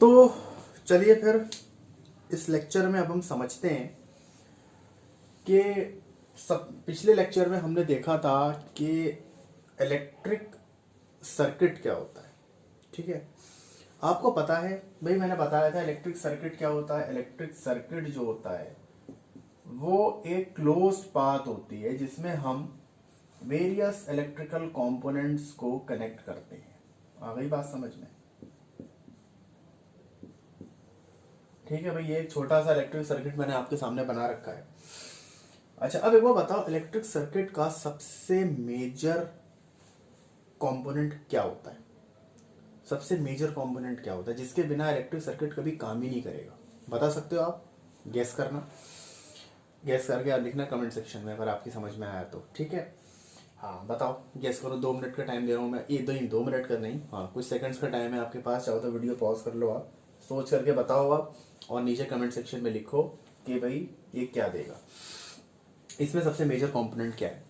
तो चलिए फिर इस लेक्चर में अब हम समझते हैं कि पिछले लेक्चर में हमने देखा था कि इलेक्ट्रिक सर्किट क्या होता है। ठीक है, आपको पता है भाई, मैंने बताया था इलेक्ट्रिक सर्किट क्या होता है। इलेक्ट्रिक सर्किट जो होता है वो एक क्लोज्ड पाथ होती है जिसमें हम वेरियस इलेक्ट्रिकल कंपोनेंट्स को कनेक्ट करते हैं। आ गई बात समझ में? ठीक है भाई, ये एक छोटा सा इलेक्ट्रिक सर्किट मैंने आपके सामने बना रखा है। अच्छा, अब एक बार बताओ, इलेक्ट्रिक सर्किट का सबसे मेजर कंपोनेंट क्या होता है? सबसे मेजर कंपोनेंट क्या होता है जिसके बिना इलेक्ट्रिक सर्किट कभी काम ही नहीं करेगा? बता सकते हो आप? गेस करना, गेस करके आप लिखना कमेंट सेक्शन में अगर आपकी समझ में आया तो। ठीक है, हाँ बताओ, गेस करो। 2 मिनट का टाइम दे रहा हूँ मैं। ये 2 मिनट का नहीं, हाँ कुछ सेकंड्स का टाइम है आपके पास। चाहो तो वीडियो पॉज कर लो, आप सोच करके बताओ आप, और नीचे कमेंट सेक्शन में लिखो कि भाई ये क्या देगा, इसमें सबसे मेजर कंपोनेंट क्या है।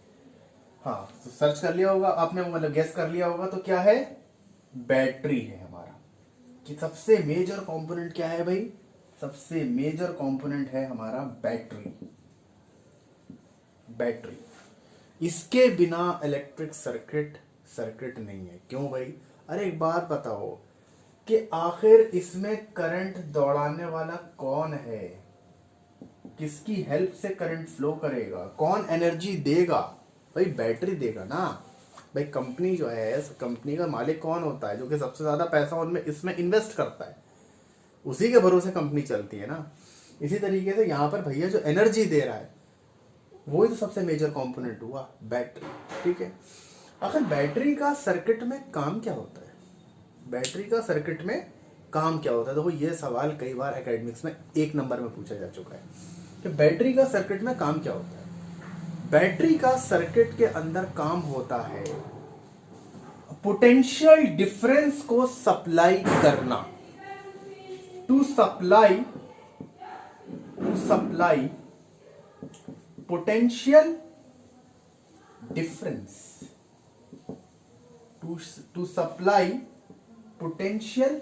हाँ तो सर्च कर लिया होगा आपने, मतलब गेस कर लिया होगा। तो क्या है? बैटरी है हमारा। कि सबसे मेजर कंपोनेंट क्या है भाई? सबसे मेजर कंपोनेंट है हमारा बैटरी। बैटरी, इसके बिना इलेक्ट्रिक सर्किट नहीं है। क्यों भाई? अरे एक बात बताओ कि आखिर इसमें करंट दौड़ाने वाला कौन है? किसकी हेल्प से करंट फ्लो करेगा? कौन एनर्जी देगा? भाई बैटरी देगा ना। भाई कंपनी जो है, कंपनी का मालिक कौन होता है? जो कि सबसे ज्यादा पैसा उनमें इसमें इन्वेस्ट करता है, उसी के भरोसे कंपनी चलती है ना। इसी तरीके से यहाँ पर भैया जो एनर्जी दे रहा है वही तो सबसे मेजर कंपोनेंट हुआ, बैटरी। ठीक है, आखिर बैटरी का सर्किट में काम क्या होता है? बैटरी का सर्किट में काम क्या होता है? देखो ये सवाल कई बार एकेडमिक्स में 1 नंबर में पूछा जा चुका है कि बैटरी का सर्किट में काम क्या होता है। बैटरी का सर्किट के अंदर काम होता है पोटेंशियल डिफरेंस को सप्लाई करना। To supply potential difference, to supply potential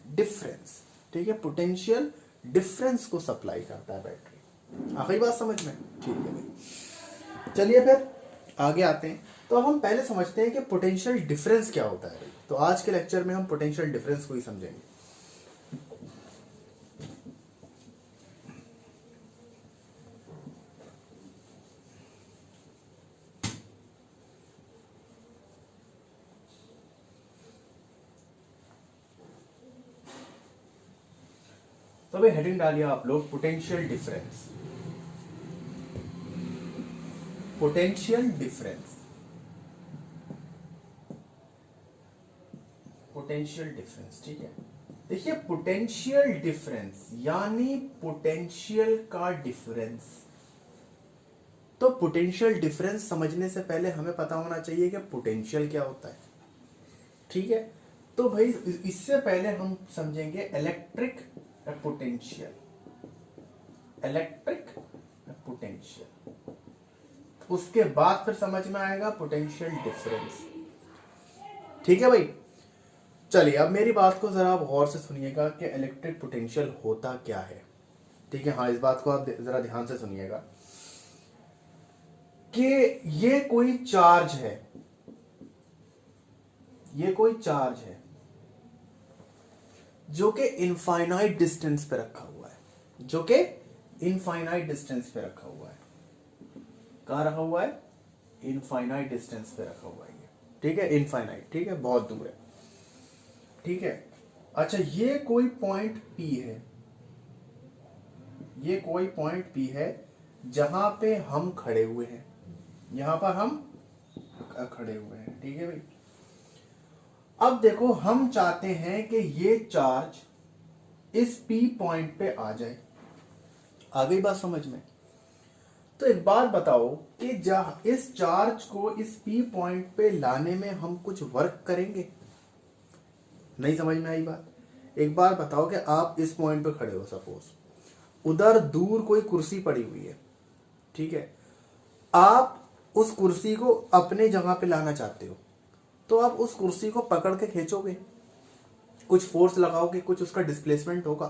difference. ठीक है, पोटेंशियल डिफरेंस को सप्लाई करता है बैटरी। आखिरी बात समझ में? ठीक है भाई, चलिए फिर आगे आते हैं। तो अब हम पहले समझते हैं कि पोटेंशियल डिफरेंस क्या होता है। तो आज के लेक्चर में हम पोटेंशियल डिफरेंस को ही समझेंगे। तो भाई हेडिंग डालिए आप लोग, potential difference. Potential difference, potential difference. ठीक है, देखिए पोटेंशियल डिफरेंस यानी पोटेंशियल का डिफरेंस। तो पोटेंशियल डिफरेंस समझने से पहले हमें पता होना चाहिए कि पोटेंशियल क्या होता है। ठीक है, तो भाई इससे पहले हम समझेंगे इलेक्ट्रिक पोटेंशियल। इलेक्ट्रिक पोटेंशियल, उसके बाद फिर समझ में आएगा पोटेंशियल डिफरेंस। ठीक है भाई, चलिए अब मेरी बात को जरा आप गौर से सुनिएगा कि इलेक्ट्रिक पोटेंशियल होता क्या है। ठीक है, हाँ इस बात को आप जरा ध्यान से सुनिएगा कि ये कोई चार्ज है, ये कोई चार्ज है जो कि इनफाइनाइट डिस्टेंस पे रखा हुआ है, जो कि इनफाइनाइट डिस्टेंस पे रखा हुआ है। कहां रखा हुआ है? इनफाइनाइट डिस्टेंस पे रखा हुआ है। ठीक है, इनफाइनाइट, ठीक है, बहुत दूर है। ठीक है, अच्छा ये कोई पॉइंट P है, ये कोई पॉइंट P है जहां पे हम खड़े हुए हैं, यहां पर हम खड़े हुए हैं। ठीक है भाई, अब देखो हम चाहते हैं कि ये चार्ज इस P पॉइंट पे आ जाए। आ गई बात समझ में? तो एक बात बताओ कि जहां इस चार्ज को इस P पॉइंट पे लाने में हम कुछ वर्क करेंगे? नहीं समझ में आई बात? एक बार बताओ कि आप इस पॉइंट पे खड़े हो, सपोज उधर दूर कोई कुर्सी पड़ी हुई है। ठीक है, आप उस कुर्सी को अपने जगह पे लाना चाहते हो, तो आप उस कुर्सी को पकड़ के खींचोगे? कुछ फोर्स लगाओगे, कुछ उसका डिस्प्लेसमेंट होगा,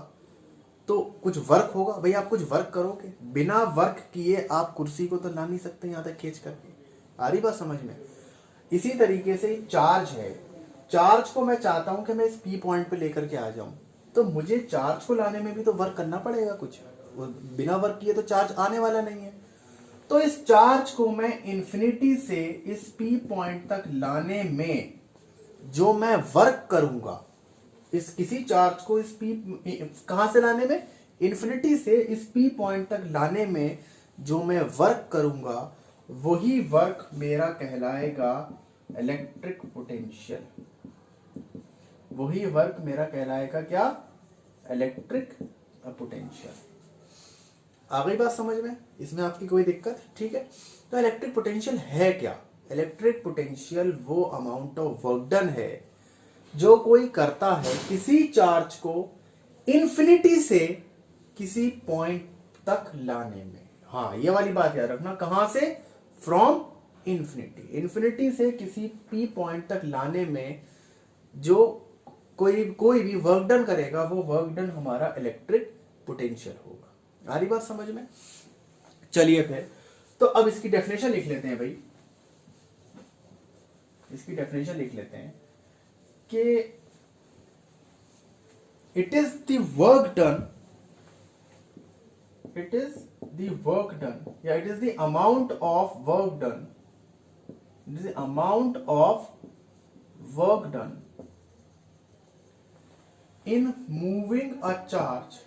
तो कुछ वर्क होगा। भाई आप कुछ वर्क करोगे, बिना वर्क किए आप कुर्सी को तो ला नहीं सकते यहाँ तक खींच करके। आ रही बात समझ में? इसी तरीके से चार्ज है, चार्ज को मैं चाहता हूं कि मैं इस पी पॉइंट पे लेकर के आ जाऊं, तो मुझे चार्ज को लाने में भी तो वर्क करना पड़ेगा कुछ। बिना वर्क किए तो चार्ज आने वाला नहीं है। तो इस चार्ज को मैं इंफिनिटी से इस पी पॉइंट तक लाने में जो मैं वर्क करूंगा, इस किसी चार्ज को इस पी कहां से लाने में, इंफिनिटी से इस पी पॉइंट तक लाने में जो मैं वर्क करूंगा, वही वर्क मेरा कहलाएगा इलेक्ट्रिक पोटेंशियल। वही वर्क मेरा कहलाएगा क्या? Electric potential. आ गई बात समझ में? इसमें आपकी कोई दिक्कत? ठीक है। तो इलेक्ट्रिक पोटेंशियल है क्या? इलेक्ट्रिक पोटेंशियल वो अमाउंट ऑफ वर्क डन है जो कोई करता है किसी चार्ज को इंफिनिटी से किसी पॉइंट तक लाने में। हाँ, ये वाली बात याद रखना, कहां से? फ्रॉम इंफिनिटी, इंफिनिटी से किसी पी पॉइंट तक लाने में जो कोई भी वर्क डन करेगा, वो वर्क डन हमारा इलेक्ट्रिक पोटेंशियल होगा। आ रही बात समझ में? चलिए फिर, तो अब इसकी डेफिनेशन लिख लेते हैं भाई। इसकी डेफिनेशन लिख लेते हैं कि it is the work done, it is the work done, या it is the amount of work done, it is the amount of work done in moving a charge,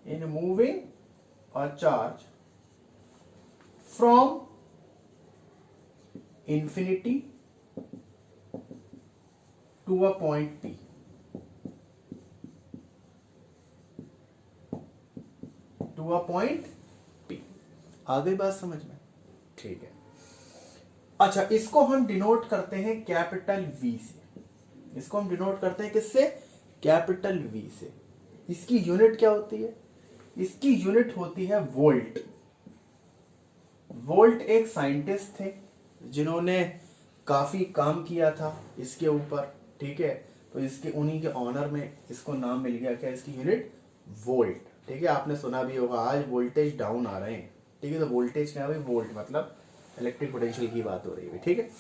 in moving a charge from infinity to a point P, to a point P। आ गई बात समझ में? ठीक है। अच्छा, इसको हम denote करते हैं कैपिटल V से। इसको हम डिनोट करते हैं किससे? कैपिटल V से। इसकी यूनिट क्या होती है? इसकी यूनिट होती है वोल्ट। वोल्ट एक साइंटिस्ट थे जिन्होंने काफी काम किया था इसके ऊपर, ठीक है। तो इसके उन्हीं के ऑनर में इसको नाम मिल गया क्या? इसकी यूनिट वोल्ट, ठीक है। आपने सुना भी होगा आज वोल्टेज डाउन आ रहे हैं, ठीक है। तो वोल्टेज क्या है भाई? वोल्ट, मतलब इलेक्ट्रिक पोटेंशियल की बात हो रही है, ठीक है।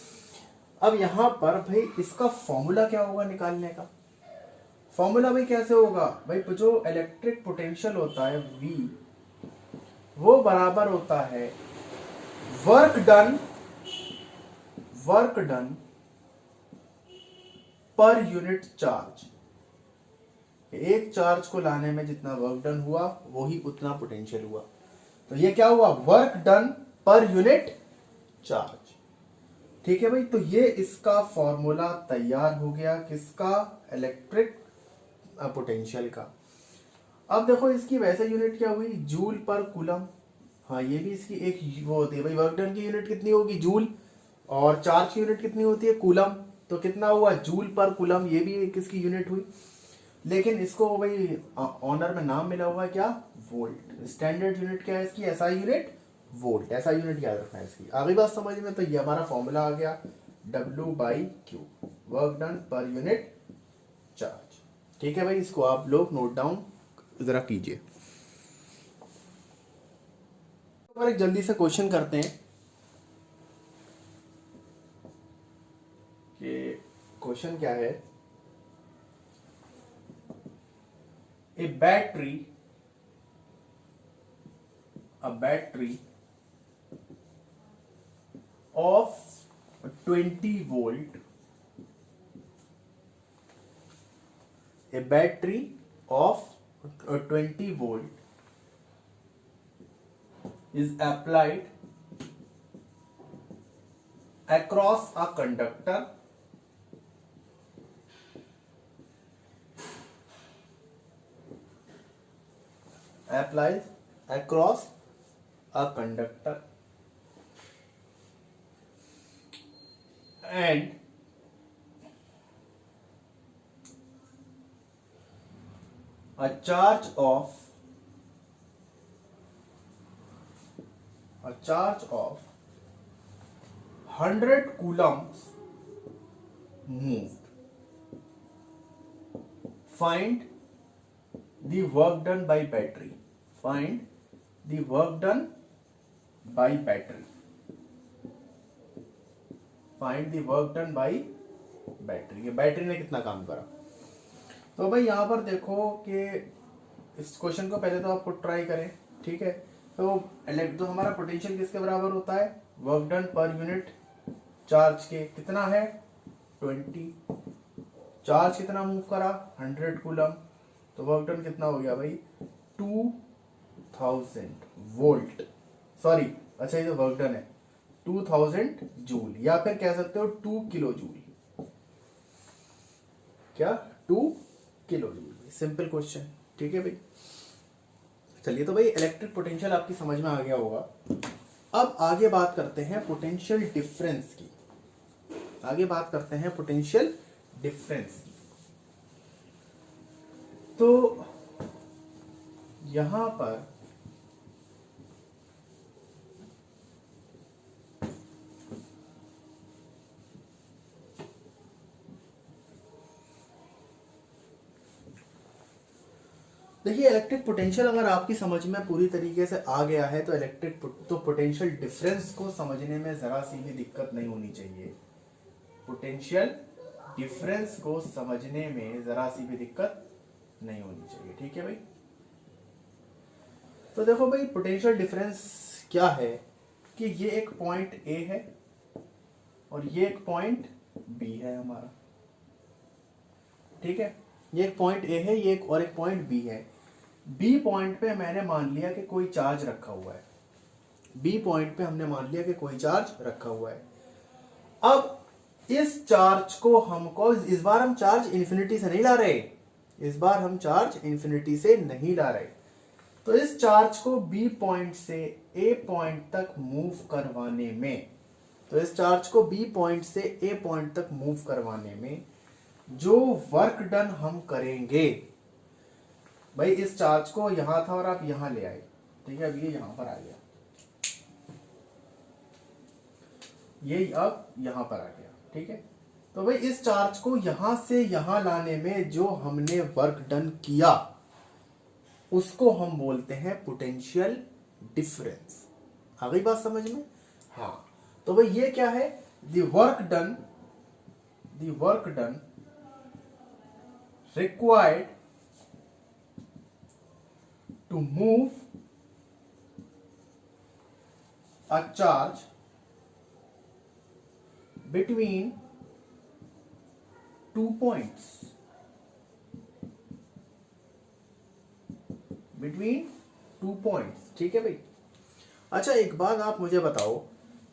अब यहां पर भाई इसका फॉर्मूला क्या होगा निकालने का? फॉर्मूला भाई कैसे होगा? भाई जो इलेक्ट्रिक पोटेंशियल होता है V, वो बराबर होता है work done, work done per unit charge. एक चार्ज को लाने में जितना वर्क डन हुआ, वही उतना पोटेंशियल हुआ। तो ये क्या हुआ? Work done per unit charge, ठीक है भाई। तो ये इसका फॉर्मूला तैयार हो गया, किसका? इलेक्ट्रिक पोटेंशियल का। अब देखो इसकी वैसे यूनिट क्या हुई? जूल पर कूलम। हाँ, ये भी इसकी एक वो होती है भाई। वर्क डन की यूनिट कितनी होगी? जूल। और चार्ज की यूनिट कितनी होती है? कूलम। तो कितना हुआ? जूल पर कूलम। ये भी किसकी यूनिट हुई? लेकिन इसको भाई ऑनर में नाम मिला हुआ है क्या? वोल्ट। स्टैंडर्ड यूनिट क्या है इसकी? SI unit volt. ऐसा यूनिट याद रखना है इसकी। आगे बात समझ में? तो ये हमारा फॉर्मूला आ गया W/Q, work done per unit charge, ठीक है भाई। इसको आप लोग नोट डाउन जरा कीजिए। एक जल्दी से क्वेश्चन करते हैं कि क्वेश्चन क्या है? ए battery of 20 volt, a battery of 20 volt is applied across a conductor and a charge of 100 coulombs moved. Find the work done by battery, find the work done by battery, find the work done by battery, ये battery ने कितना काम करा। तो भाई यहां पर देखो कि इस क्वेश्चन को पहले तो आप खुद ट्राई करें, ठीक है। तो हमारा पोटेंशियल किसके बराबर होता है, work done per unit charge के, कितना है 20, चार्ज कितना मूव करा 100 कूलम, तो वर्क डन कितना हो गया भाई 2000 वोल्ट, सॉरी अच्छा ये तो वर्क डन है 2000 जूल, या फिर कह सकते हो 2 किलो जूल, क्या 2 किलो जूल, सिंपल क्वेश्चन, ठीक है भाई। चलिए तो भाई इलेक्ट्रिक पोटेंशियल आपकी समझ में आ गया होगा। अब आगे बात करते हैं पोटेंशियल डिफरेंस की, आगे बात करते हैं पोटेंशियल डिफरेंस की। तो यहां पर देखिए इलेक्ट्रिक पोटेंशियल अगर आपकी समझ में पूरी तरीके से आ गया है तो पोटेंशियल डिफरेंस को समझने में जरा सी भी दिक्कत नहीं होनी चाहिए, पोटेंशियल डिफरेंस को समझने में जरा सी भी दिक्कत नहीं होनी चाहिए, ठीक है भाई। तो देखो भाई पोटेंशियल डिफरेंस क्या है कि ये एक पॉइंट ए है और ये एक पॉइंट बी है हमारा, ठीक है, ये एक पॉइंट ए है, ये एक और एक पॉइंट बी है। बी पॉइंट पे मैंने मान लिया कि कोई चार्ज रखा हुआ है, बी पॉइंट पे हमने मान लिया कि कोई चार्ज रखा हुआ है। अब इस चार्ज को हमको, इस बार हम चार्ज इन्फिनिटी से नहीं ला रहे, इस बार हम चार्ज इन्फिनिटी से नहीं ला रहे, तो इस चार्ज को बी पॉइंट से ए पॉइंट तक मूव करवाने में, तो इस चार्ज को बी पॉइंट से ए पॉइंट तक मूव करवाने में जो वर्क डन हम करेंगे, भाई इस चार्ज को यहां था और आप यहां ले आए, ठीक है, अब ये यहां पर आ गया, ये अब यहां पर आ गया, ठीक है। तो भाई इस चार्ज को यहां से यहां लाने में जो हमने वर्क डन किया उसको हम बोलते हैं पोटेंशियल डिफरेंस। आ गई बात समझ में? हाँ, तो भाई ये क्या है, the work done required to move a charge between 2 points, ठीक है भाई। अच्छा एक बात आप मुझे बताओ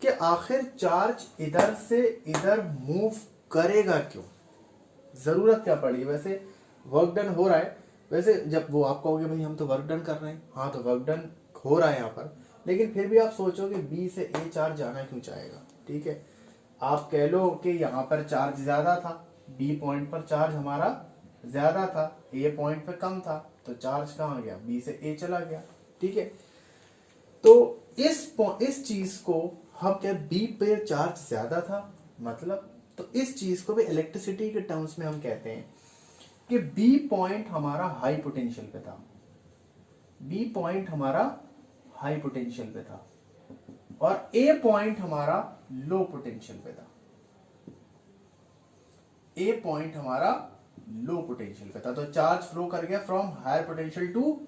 कि आखिर चार्ज इधर से इधर मूव करेगा क्यों, जरूरत क्या पड़ी? वैसे वर्क डन हो रहा है, वैसे जब वो आप कहोगे भाई हम तो वर्क डन कर रहे हैं, हाँ तो वर्क डन हो रहा है यहाँ पर, लेकिन फिर भी आप सोचोगे बी से ए चार्ज जाना क्यों चाहेगा, ठीक है। आप कह लो कि यहाँ पर चार्ज ज्यादा था, बी पॉइंट पर चार्ज हमारा ज्यादा था, ए पॉइंट पर कम था, तो चार्ज कहाँ गया, बी से ए चला गया, ठीक है। तो इस चीज को हम क्या, बी पे चार्ज ज्यादा था मतलब, तो इस चीज को भी इलेक्ट्रिसिटी के टर्म्स में हम कहते हैं कि बी पॉइंट हमारा हाई पोटेंशियल पे था, बी पॉइंट हमारा हाई पोटेंशियल पे था और ए पॉइंट हमारा लो पोटेंशियल पे था, ए पॉइंट हमारा लो पोटेंशियल पे था। तो चार्ज फ्लो कर गया from higher potential to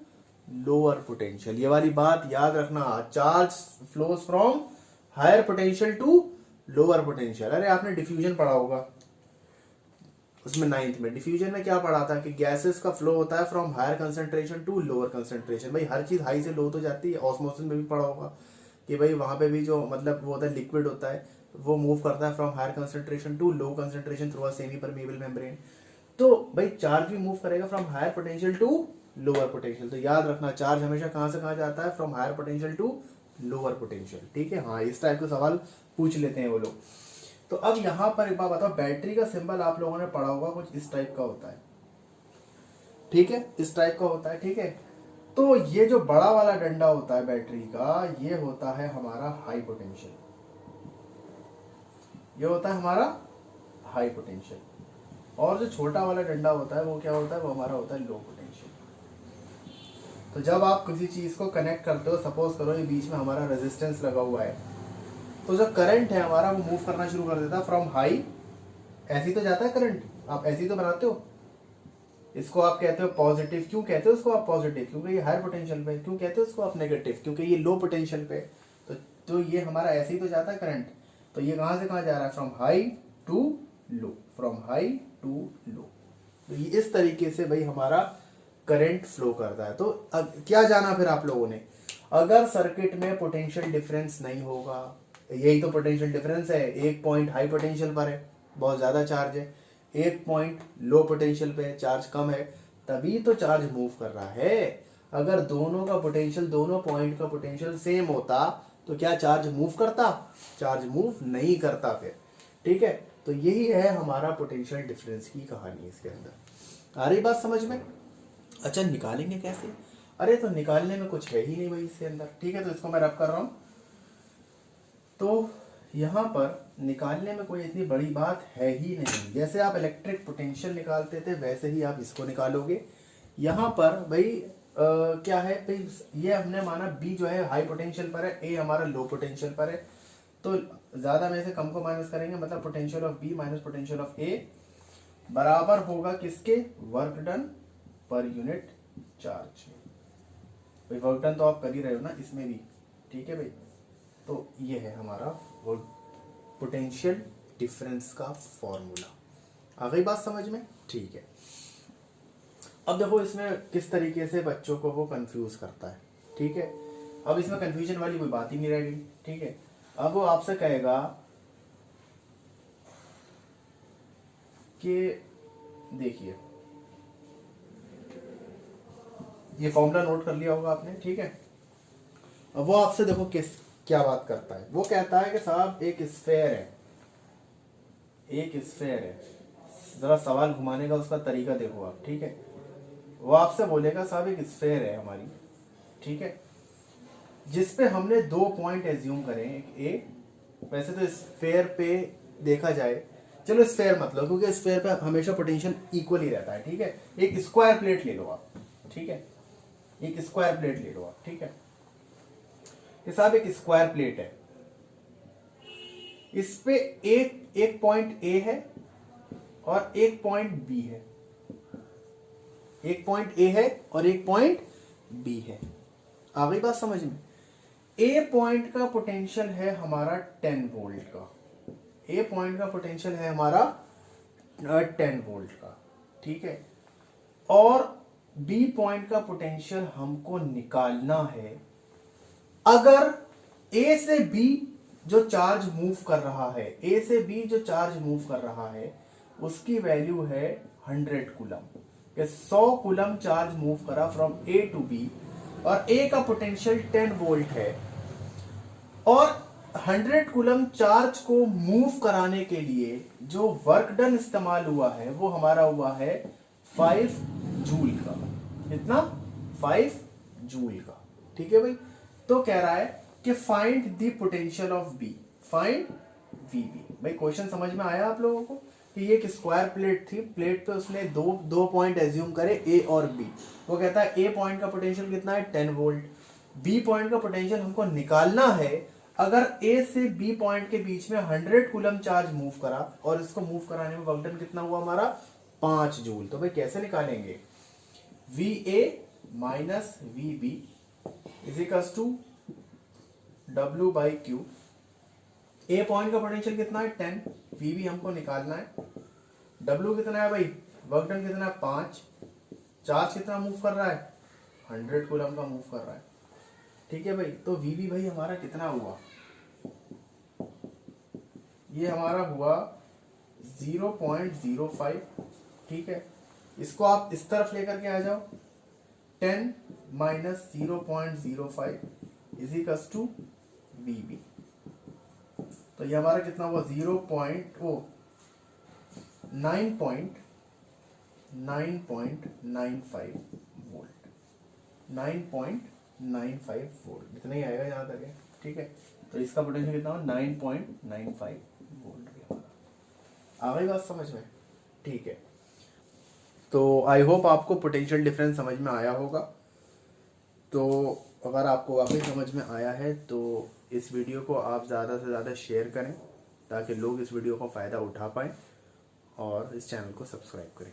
lower potential, ये वाली बात याद रखना, charge flows from higher potential to lower potential. अरे आपने डिफ्यूजन पढ़ा होगा उसमें 9th में, डिफ्यूजन में क्या पढ़ा था कि गैसेस का फ्लो होता है from higher concentration to lower concentration. भाई हर चीज हाई से लो तो जाती है, ऑस्मोसिस में भी पढ़ा होगा कि भाई वहां पे भी जो मतलब वो होता है लिक्विड होता है वो मूव करता है from higher concentration to low concentration through a semi permeable membrane. तो भाई चार्ज भी मूव करेगा from higher potential to lower potential. तो याद रखना चार्ज हमेशा कहां से कहां जाता है, from higher potential to lower potential, ठीक है। हाँ इस टाइप के सवाल पूछ लेते हैं वो लोग। तो अब यहां पर एक बात बताओ, बैटरी का सिंबल आप लोगों ने पढ़ा होगा कुछ इस टाइप का होता है, ठीक है, इस टाइप का होता है, ठीक है। तो ये जो बड़ा वाला डंडा होता है बैटरी का, ये होता है हमारा हाई पोटेंशियल, ये होता है हमारा हाई पोटेंशियल। और जो छोटा वाला डंडा होता है वो क्या होता है, वो हमारा होता है लो पोटेंशियल। तो जब आप किसी चीज़ को कनेक्ट करते हो, सपोज करो ये बीच में हमारा रेजिस्टेंस लगा हुआ है, तो जो करंट है हमारा वो मूव करना शुरू कर देता है फ्रॉम हाई, ऐसे ही तो जाता है करंट, आप ऐसे ही तो बनाते हो, इसको आप कहते हो पॉजिटिव। क्यों कहते हो उसको आप पॉजिटिव, क्योंकि ये हाई पोटेंशियल पे। क्यों कहते हो उसको आप नेगेटिव, क्योंकि ये लो पोटेंशियल पे। तो ये हमारा ऐसे ही तो जाता है करंट। तो ये कहाँ से कहाँ जा रहा है, from high to low, from high to low. तो ये इस तरीके से भाई हमारा करंट फ्लो करता है। तो क्या जाना फिर आप लोगों ने, अगर सर्किट में पोटेंशियल डिफरेंस नहीं होगा, यही तो पोटेंशियल डिफरेंस है, एक पॉइंट हाई पोटेंशियल पर है, बहुत ज्यादा चार्ज है, एक पॉइंट लो पोटेंशियल पे चार्ज कम है, तभी तो चार्ज मूव कर रहा है। अगर दोनों का पोटेंशियल, दोनों पॉइंट का पोटेंशियल सेम होता तो क्या चार्ज मूव करता, चार्ज मूव नहीं करता फिर। ठीक है, तो यही है हमारा पोटेंशियल डिफरेंस की कहानी इसके अंदर। आ रही बात समझ में। अच्छा निकालेंगे कैसे, अरे तो निकालने में कुछ है ही नहीं भाई इसके अंदर। ठीक है, तो इसको मैं रब कर रहा हूं। तो यहाँ पर निकालने में कोई इतनी बड़ी बात है ही नहीं। जैसे आप इलेक्ट्रिक पोटेंशियल निकालते थे वैसे ही आप इसको निकालोगे। यहाँ पर भाई क्या है भाई, ये हमने माना B जो है हाई पोटेंशियल पर है, A हमारा लो पोटेंशियल पर है। तो ज्यादा में से कम को माइनस करेंगे, मतलब potential of B minus potential of A बराबर होगा किसके, work done per unit charge. भाई वर्क डन तो आप कर ही रहे हो ना इसमें भी। ठीक है भाई, तो ये है हमारा पोटेंशियल डिफरेंस का फॉर्मूला। आ गई बात समझ में। ठीक है, अब देखो इसमें किस तरीके से बच्चों को वो कंफ्यूज करता है। ठीक है, अब इसमें कंफ्यूजन वाली कोई बात ही नहीं रह गई। ठीक है, अब वो आपसे कहेगा कि देखिए ये फॉर्मूला नोट कर लिया होगा आपने। ठीक है, अब वो आपसे देखो क्या बात करता है। वो कहता है कि साहब एक स्फेयर है, एक स्फेयर है, जरा सवाल घुमाने का उसका तरीका देखो आप। ठीक है, वो आपसे बोलेगा साहब एक स्फेयर है हमारी, ठीक है, जिसपे हमने 2 पॉइंट एज्यूम करें, एक ए। वैसे तो स्फेयर पे देखा जाए, चलो स्फेयर मतलब, क्योंकि स्फेयर पे हमेशा पोटेंशियल इक्वल ही रहता है। ठीक है, एक स्क्वायर प्लेट ले लो आप। ठीक है, एक स्क्वायर प्लेट ले लो आप। ठीक है, ये साहब एक स्क्वायर प्लेट है, इस पे एक पॉइंट ए है और एक पॉइंट बी है, एक पॉइंट ए है और एक पॉइंट बी है। आ गई बात समझ में। ए पॉइंट का पोटेंशियल है हमारा 10 वोल्ट का, ए पॉइंट का पोटेंशियल है हमारा 10 वोल्ट का। ठीक है, और बी पॉइंट का पोटेंशियल हमको निकालना है। अगर ए से बी जो चार्ज मूव कर रहा है, ए से बी जो चार्ज मूव कर रहा है उसकी वैल्यू है 100 कूलम, 100 कूलम चार्ज मूव करा फ्रॉम ए टू बी, और ए का पोटेंशियल 10 वोल्ट है, और 100 कूलम चार्ज को मूव कराने के लिए जो वर्क डन इस्तेमाल हुआ है वो हमारा हुआ है 5 जूल का। कितना, 5 जूल का। ठीक है भाई, तो कह रहा है कि find the potential of B, find VB. भाई क्वेश्चन समझ में आया आप लोगों को कि ये एक स्क्वायर प्लेट थी, प्लेट पे उसने दो पॉइंट एज्यूम करे ए और बी। वो कहता है ए पॉइंट का पोटेंशियल कितना है 10 वोल्ट, बी पॉइंट का पोटेंशियल हमको निकालना है अगर ए से बी पॉइंट के बीच में 100 कूलम चार्ज मूव करा, और इसको मूव कराने में वर्क डन कितना हुआ हमारा 5 जूल। तो भाई कैसे निकालेंगे, V A minus V B is equals to W by Q. A point का पोटेंशियल कितना है 10, वी बी हमको निकालना है, W कितना है भाई, वर्क डन कितना है 5, चार्ज कितना मूव कर रहा है 100 कूलम का मूव कर रहा है। ठीक है भाई, तो वी बी भाई हमारा कितना हुआ, ये हमारा हुआ 0.05। ठीक है, इसको आप इस तरफ लेकर के आ जाओ, 10 minus 0.05 is equals to V B. तो ये हमारा कितना हुआ 9.95 वोल्ट, 9.95 वोल्ट इतना ही आएगा यहाँ तक है। ठीक है, तो इसका पोटेंशियल कितना हुआ 9.95 वोल्ट। आ गई बात समझ में। ठीक है, तो आई होप आपको पोटेंशियल डिफरेंस समझ में आया होगा। तो अगर आपको वाकई समझ में आया है तो इस वीडियो को आप ज़्यादा से ज़्यादा शेयर करें ताकि लोग इस वीडियो का फ़ायदा उठा पाएँ और इस चैनल को सब्सक्राइब करें।